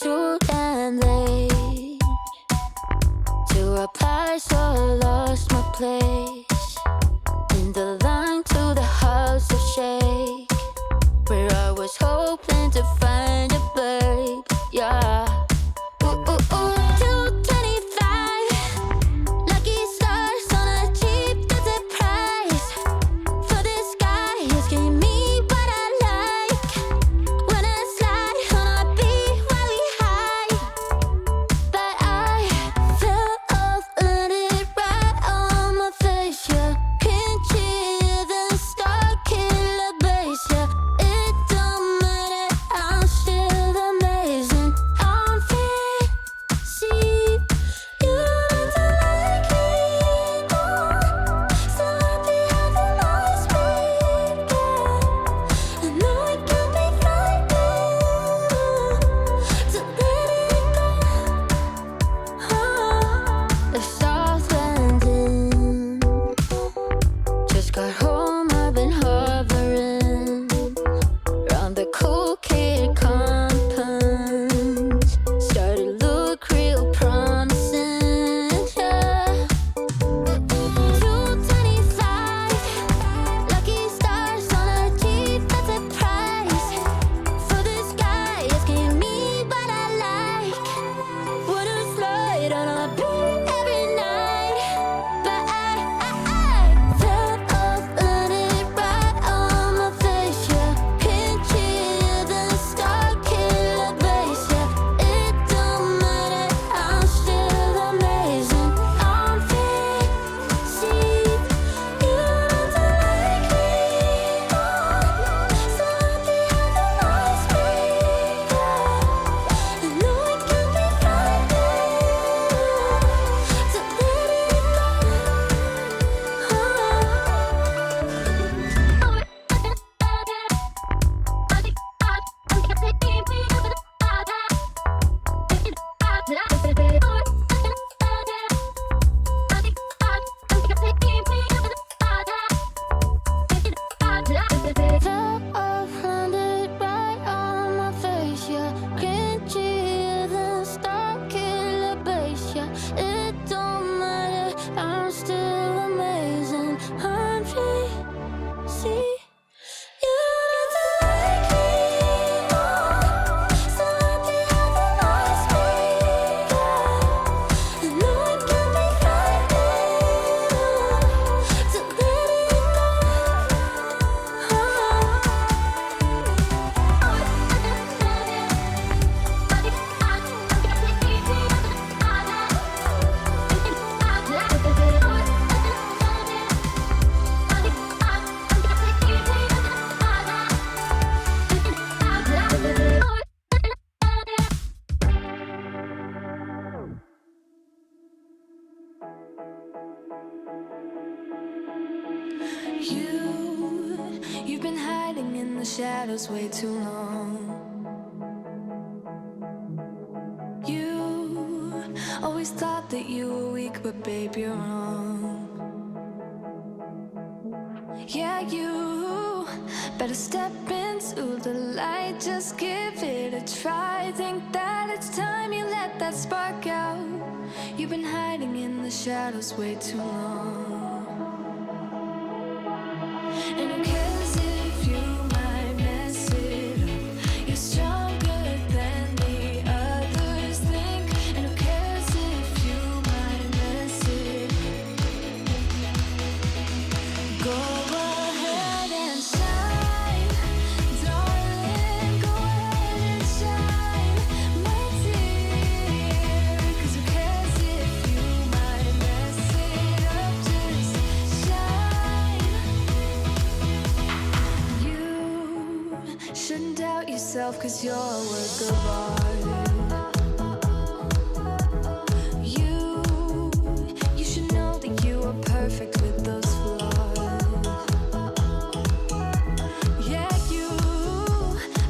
Too damn late to apply, so I lost my place in the line to the house of shake, where I was hoping to find a babe. Yeah. Ooh, ooh, ooh. 225 lucky stars on a cheap visit price. For this guy, he's giving me what I like. When I slide on a beat while we high, but I fell off, let it right on my face. Yeah, can't cheer the star killer bass. Yeah, it don't matter, I'm still amazing. I'm fit, see, you don't like me, oh. So happy having always been there. I know it can be frightening to let it go. The south landing, just got home, I've been hovering round the cool kid compounds. Started look real promising, yeah. 225 lucky stars on a cheap visit price. For this guy, asking me what I like. Wanna slide on a beat every night, but I fell off, let it right on my face. Yeah, can't cheer the star killer bass. Yeah, it don't matter, I'm still amazing. I'm fit, see, you don't like me, oh. So happy having always been there. I know it can be frightening to let Top off, landed right on my face. Yeah, can't cheer the star killer bass. Yeah, it don't matter, I'm still amazing. I'm free, see, you don't like me, oh. So happy having always been there. I know it can be frightening to let it go. You've been hiding in the shadows way too long. You always thought that you were weak, but babe, you're wrong. Yeah, you better step into the light, just give it a try. Think that it's time you let that spark out. You've been hiding in the shadows way too long. And who cares if you might mess it up? You're stronger than the others think. And who cares if you might mess it up? Go ahead and shine, darling. Go ahead and shine, my dear. 'Cause who cares if you might mess it up? Just shine. You shouldn't doubt yourself, 'cause you're a work of art. You should know that you are perfect with those flaws. Yeah, you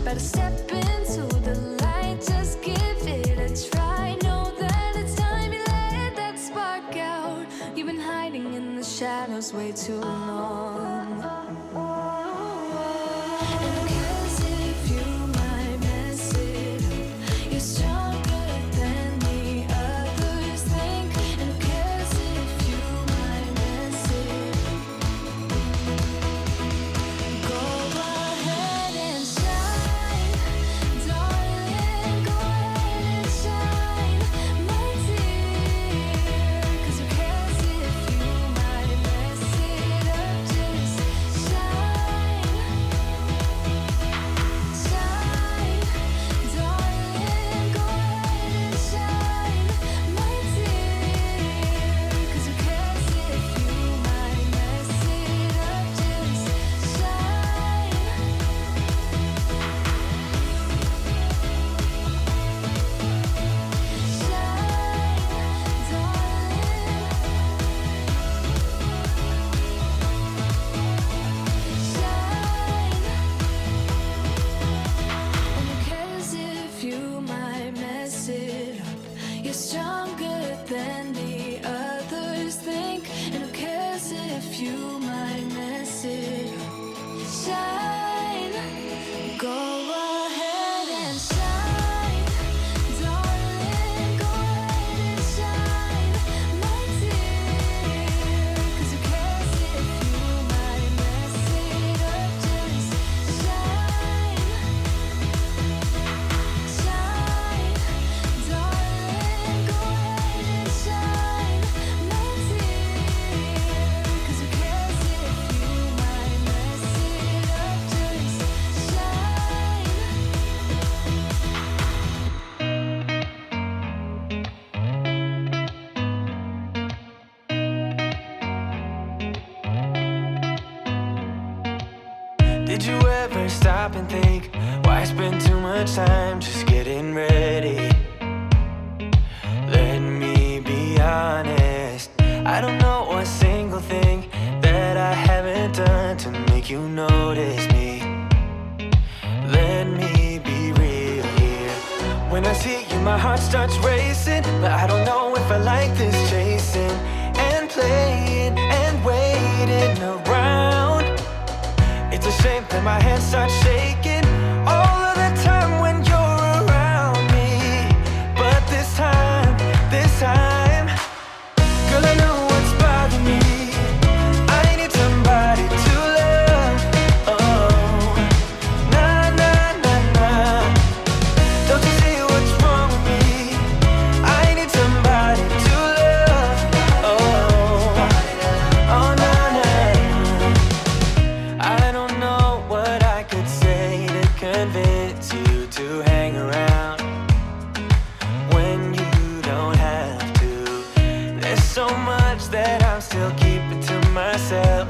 better step into the light, just give it a try. Know that it's time you let that spark out. You've been hiding in the shadows way too long. And who cares if you might mess it spend too much time just getting ready. Let me be honest, I don't know one single thing that I haven't done to make you notice me. Let me be real here. When I see you, my heart starts racing, but I don't know if I like this chasing and playing and waiting around. It's a shame that my hands start shaking all of the time when you're around me. But this time, girl, I know what's bothering me. I need somebody to love. Oh, nah, nah, nah, nah. Don't you see what's wrong with me? I need somebody to love. Oh, oh, nah, nah. I don't know what I could say to convince you to hang around when you don't have to. There's so much that I'm still keeping to myself.